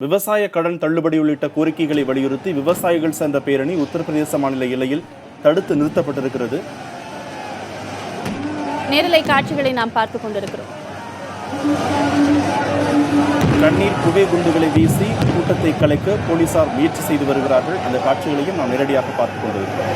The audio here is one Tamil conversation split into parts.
விவசாய கடன் தள்ளுபடி உள்ளிட்ட கோரிக்கைகளை வலியுறுத்தி விவசாயிகள் சேர்ந்த பேரணி உத்தரப்பிரதேச மாநில எல்லையில் தடுத்து நிறுத்தப்பட்டிருக்கிறது. நேரலை காட்சிகளை நாம் பார்த்துக் கொண்டிருக்கிறோம். கண்ணீர் புகை குண்டுகளை வீசி கூட்டத்தை கலைக்க போலீசார் முயற்சி செய்து வருகிறார்கள். அந்த காட்சிகளையும் நாம் நேரடியாக பார்த்துக் கொண்டிருக்கிறோம்.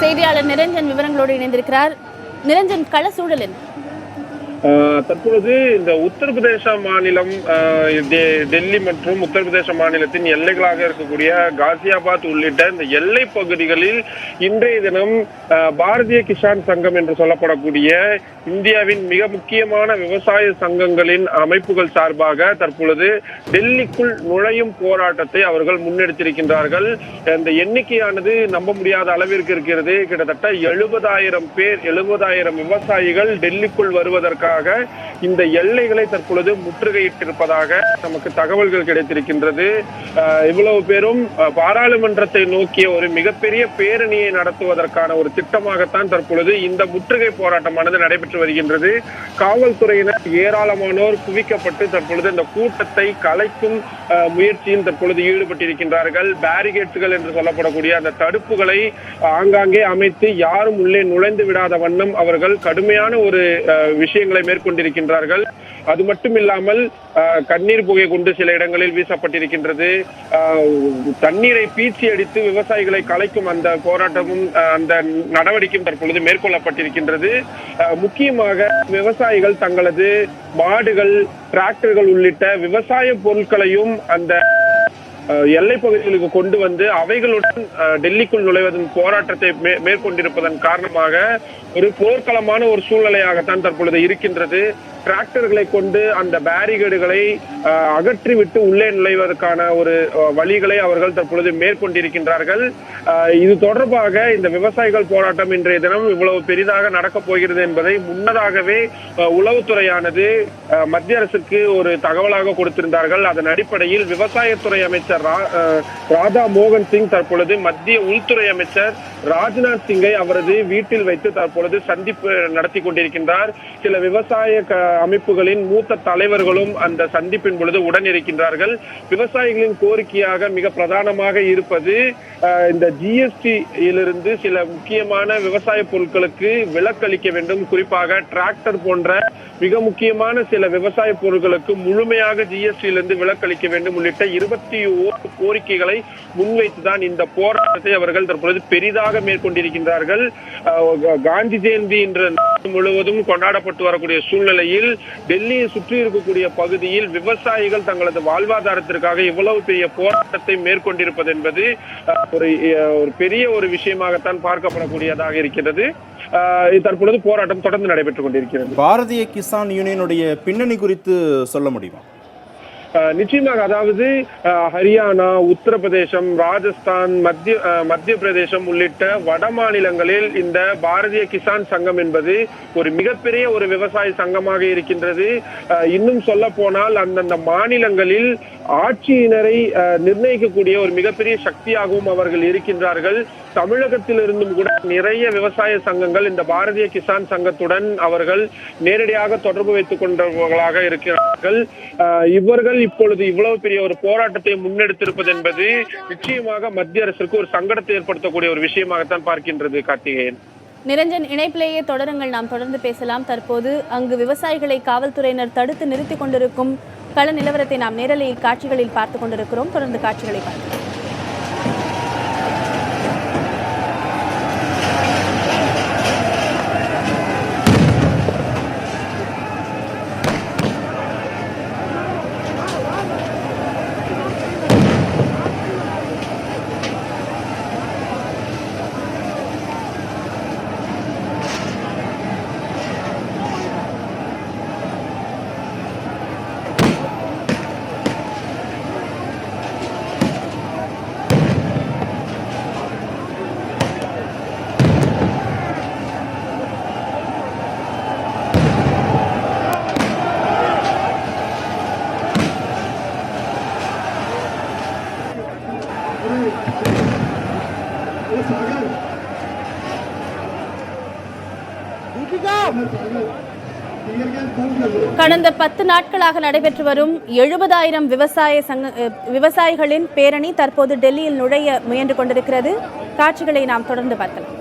செய்தியாளர் நிரஞ்சன் விவரங்களோடு இணைந்திருக்கிறார். நிரஞ்சன், கள சூழல் என்ன? தற்பொழுது இந்த உத்தரப்பிரதேச மாநிலம் டெல்லி மற்றும் உத்தரப்பிரதேச மாநிலத்தின் எல்லைகளாக இருக்கக்கூடிய காசியாபாத் உள்ளிட்ட இந்த எல்லை பகுதிகளில் இன்றைய தினம் பாரதிய கிசான் சங்கம் என்று சொல்லப்படக்கூடிய இந்தியாவின் மிக முக்கியமான விவசாய சங்கங்களின் அமைப்புகள் சார்பாக தற்பொழுது டெல்லிக்குள் நுழையும் போராட்டத்தை அவர்கள் முன்னெடுத்திருக்கின்றார்கள். இந்த எண்ணிக்கையானது நம்ப முடியாத அளவிற்கு இருக்கிறது. கிட்டத்தட்ட 70,000 விவசாயிகள் டெல்லிக்குள் வருவதற்காக இந்த எல்லைகளை தற்பொழுது முற்றுகையிட்டிருப்பதாக நமக்கு தகவல்கள் கிடைத்திருக்கின்றது. இவ்வளவு பேரும் பாராளுமன்றத்தை நோக்கிய ஒரு மிகப்பெரிய பேரணியை நடத்துவதற்கான ஒரு திட்டமாகத்தான் தற்பொழுது இந்த முற்றுகை போராட்டமானது நடைபெற்று வருகின்றது. காவல்துறையினர் ஏராளமானோர் குவிக்கப்பட்டு தற்பொழுது இந்த கூட்டத்தை கலைக்கும் முயற்சியில் தற்பொழுது ஈடுபட்டிருக்கின்றார்கள். பேரிகேட்கள் என்று சொல்லப்படக்கூடிய அந்த தடுப்புகளை ஆங்காங்கே அமைத்து யாரும் உள்ளே நுழைந்து விடாத வண்ணம் அவர்கள் கடுமையான ஒரு விஷயங்களை மேற்கொண்டிருக்கின்றார்கள். அது மட்டும் இல்லாமல் கண்ணீர் புகை கொண்டு சில இடங்களில் வீசப்பட்டிருக்கின்றது. தண்ணீரை பீச்சி அடித்து விவசாயிகளை கலைக்கும் அந்த போராட்டமும் அந்த நடவடிக்கையும் தற்பொழுது மேற்கொள்ளப்பட்டிருக்கின்றது. முக்கியமாக விவசாயிகள் தங்களது மாடுகள், டிராக்டர்கள் உள்ளிட்ட விவசாய பொருட்களையும் அந்த எல்லை பகுதிகளுக்கு கொண்டு வந்து அவைகளுடன் டெல்லிக்குள் நுழைவதன் போராட்டத்தை மேற்கொண்டிருப்பதன் காரணமாக ஒரு போர்க்களமான ஒரு சூழ்நிலையாகத்தான் தற்பொழுது இருக்கின்றது. டிராக்டர்களை கொண்டு அந்த பேரிகேடுகளை அகற்றிவிட்டு உள்ளே நுழைவதற்கான ஒரு வழிகளை அவர்கள் தற்பொழுது மேற்கொண்டிருக்கின்றார்கள். இது தொடர்பாக இந்த விவசாயிகள் போராட்டம் இன்றைய தினம் இவ்வளவு பெரிதாக நடக்கப் போகிறது என்பதை முன்னதாகவே உளவுத்துறையானது மத்திய அரசுக்கு ஒரு தகவலாக கொடுத்திருந்தார்கள். அதன் அடிப்படையில் விவசாயத்துறை அமைச்சர் ராதா மோகன் சிங் தற்பொழுது மத்திய உள்துறை அமைச்சர் ராஜ்நாத் சிங்கை அவரது வீட்டில் வைத்து தற்பொழுது சந்திப்பு நடத்தி கொண்டிருக்கின்றார். சில விவசாய அமைப்புகளின் மூத்த தலைவர்களும் அந்த சந்திப்பின் பொழுது உடன் இருக்கின்றார்கள். விவசாயிகளின் கோரிக்கையாக மிக பிரதானமாக இருப்பது இந்த ஜிஎஸ்டியிலிருந்து சில முக்கியமான விவசாய பொருட்களுக்கு விலக்களிக்க வேண்டும். குறிப்பாக டிராக்டர் போன்ற மிக முக்கியமான சில விவசாய பொருட்களுக்கு முழுமையாக ஜிஎஸ்டியிலிருந்து விலக்களிக்க வேண்டும் உள்ளிட்ட 21 கோரிக்கைகளை முன்வைத்துதான் இந்த போராட்டத்தை அவர்கள் தற்பொழுது பெரிதாக மேற்கொண்டிருக்கின்றார்கள். காந்தி ஜெயந்தி இன்று முழுவதும் கொண்டாடப்பட்டு வரக்கூடிய சூழ்நிலையில் டெல்லியை சுற்றி இருக்கக்கூடிய பகுதியில் விவசாயிகள் தங்களது வாழ்வாதாரத்திற்காக இவ்வளவு பெரிய போராட்டத்தை மேற்கொண்டிருப்பது என்பது ஒரு பெரிய ஒரு விஷயமாகத்தான் பார்க்கப்படக்கூடியதாக இருக்கிறது. தற்பொழுது போராட்டம் தொடர்ந்து நடைபெற்றுக் கொண்டிருக்கிறது. பாரதிய கிசான் யூனியனுடைய பின்னணி குறித்து சொல்ல முடியுமா? நிச்சயமாக, அதாவது ஹரியானா, உத்தரப்பிரதேசம், ராஜஸ்தான், மத்திய பிரதேசம் உள்ளிட்ட வட மாநிலங்களில் இந்த பாரதிய கிசான் சங்கம் என்பது ஒரு மிகப்பெரிய ஒரு விவசாய சங்கமாக இருக்கின்றது. இன்னும் சொல்ல போனால் அந்தந்த மாநிலங்களில் ஆட்சியினரை நிர்ணயிக்கக்கூடிய ஒரு மிகப்பெரிய சக்தியாகவும் அவர்கள் இருக்கின்றார்கள். தமிழகத்திலிருந்தும் கூட நிறைய விவசாய சங்கங்கள் இந்த பாரதிய கிசான் சங்கத்துடன் அவர்கள் நேரடியாக தொடர்பு வைத்துக் கொண்டவர்களாக இருக்கிறார்கள். இவர்கள் இப்பொழுது இவ்வளவு பெரிய ஒரு போராட்டத்தை முன்னெடுத்திருப்பது என்பது நிச்சயமாக மத்திய அரசுக்கு ஒரு சங்கடத்தை ஏற்படுத்தக்கூடிய ஒரு விஷயமாகத்தான் பார்க்கின்றது. கார்த்திகேயன், நிரஞ்சன், இணைப்பிலேயே தொடருங்கள், நாம் தொடர்ந்து பேசலாம். தற்போது அங்கு விவசாயிகளை காவல்துறையினர் தடுத்து நிறுத்திக் கொண்டிருக்கும் கள நிலவரத்தை நாம் நேரலை காட்சிகளில் பார்த்து கொண்டிருக்கிறோம். தொடர்ந்து காட்சிகளை பார்க்கலாம். கடந்த 10 நாட்களாக நடைபெற்று வரும் 70,000 விவசாயிகளின் பேரணி தற்போது டெல்லியில் நுழைய முயன்று கொண்டிருக்கிறது. காட்சிகளை நாம் தொடர்ந்து பார்க்கலாம்.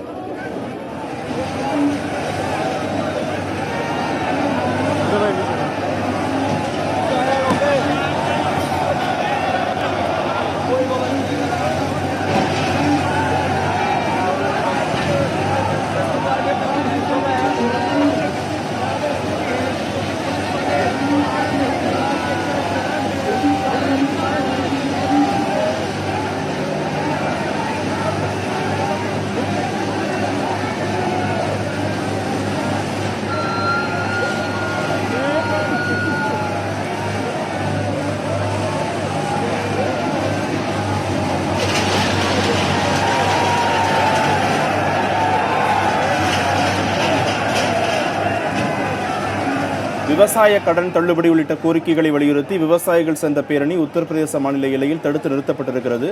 விவசாய கடன் தள்ளுபடி உள்ளிட்ட கோரிக்கைகளை வலியுறுத்தி விவசாயிகள் சென்ற பேரணி உத்தரப்பிரதேச மாநில எல்லையில் தடுத்து நிறுத்தப்பட்டிருக்கிறது.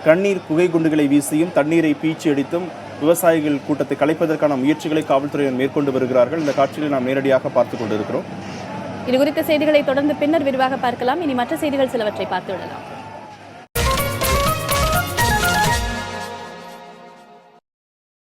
கண்ணீர் புகை குண்டுகளை வீசியும் தண்ணீரை பீச்சி அடித்தும் விவசாயிகள் கூட்டத்தை கலைப்பதற்கான முயற்சிகளை காவல்துறையினர் மேற்கொண்டு வருகிறார்கள். இந்த காட்சிகளை நாம் நேரடியாக பார்த்துக் கொண்டிருக்கிறோம். இது குறித்த செய்திகளை தொடர்ந்து பின்னர் விரிவாக பார்க்கலாம். இனி மற்ற செய்திகள் சிலவற்றை பார்த்து விடலாம்.